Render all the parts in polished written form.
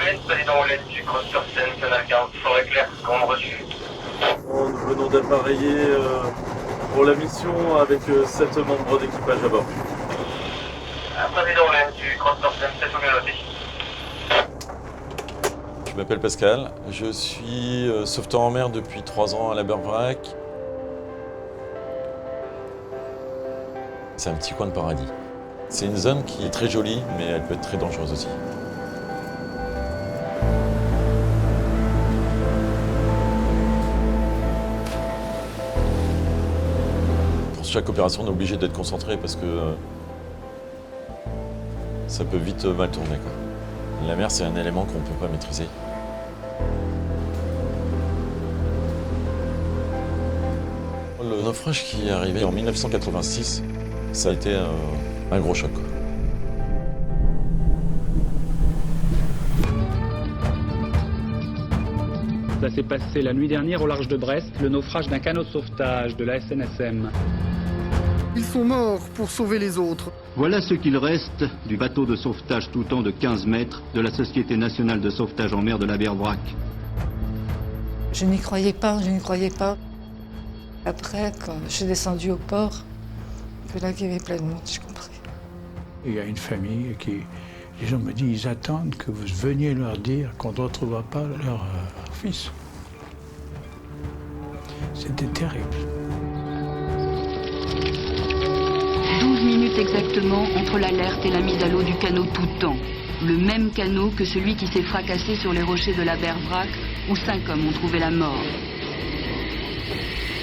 Amiens, président Olet du Cross-sur-Seine, canal 40, forêt claire, commande reçue. Nous venons d'appareiller pour la mission avec 7 membres d'équipage à bord. Président Olet du Cross-sur-Seine, c'est tout bien noté. Je m'appelle Pascal, je suis sauveteur en mer depuis 3 ans à la Bergerac. C'est un petit coin de paradis. C'est une zone qui est très jolie, mais elle peut être très dangereuse aussi. Pour chaque opération, on est obligé d'être concentré parce que ça peut vite mal tourner, quoi. La mer, c'est un élément qu'on ne peut pas maîtriser. Le naufrage qui est arrivé en 1986, ça a été un gros choc. Ça s'est passé la nuit dernière au large de Brest, le naufrage d'un canot de sauvetage de la SNSM. Ils sont morts pour sauver les autres. Voilà ce qu'il reste du bateau de sauvetage tout temps de 15 mètres de la Société nationale de sauvetage en mer de la Bergerac. Je n'y croyais pas, je n'y croyais pas. Après, quand je suis descendue au port, que là, qu'il y avait plein de monde, j'ai compris. Il y a une famille qui, les gens me disent, ils attendent que vous veniez leur dire qu'on ne retrouvera pas leur fils. C'était terrible. 12 minutes exactement entre l'alerte et la mise à l'eau du canot tout temps. Le même canot que celui qui s'est fracassé sur les rochers de la Bergerac, où 5 hommes ont trouvé la mort.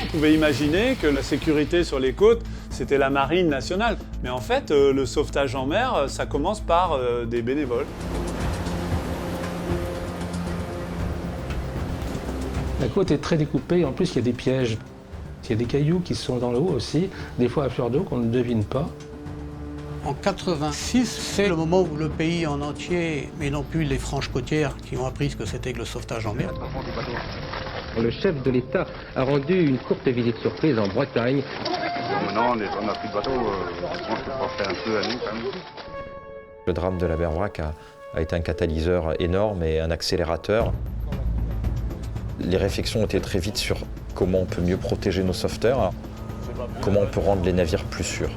On pouvait imaginer que la sécurité sur les côtes, c'était la marine nationale. Mais en fait, le sauvetage en mer, ça commence par des bénévoles. La côte est très découpée, en plus il y a des pièges. Il y a des cailloux qui sont dans l'eau aussi, des fois à fleur d'eau qu'on ne devine pas. En 86, c'est le moment où le pays en entier, mais non plus les franges côtières, qui ont appris ce que c'était que le sauvetage en mer. Le chef de l'État a rendu une courte visite surprise en Bretagne. Maintenant, on n'a plus de bateau, je pense que ça fait un peu à nous quand même. Le drame de la Bergerac a été un catalyseur énorme et un accélérateur. Les réflexions ont été très vite sur comment on peut mieux protéger nos sauveteurs, comment on peut rendre les navires plus sûrs.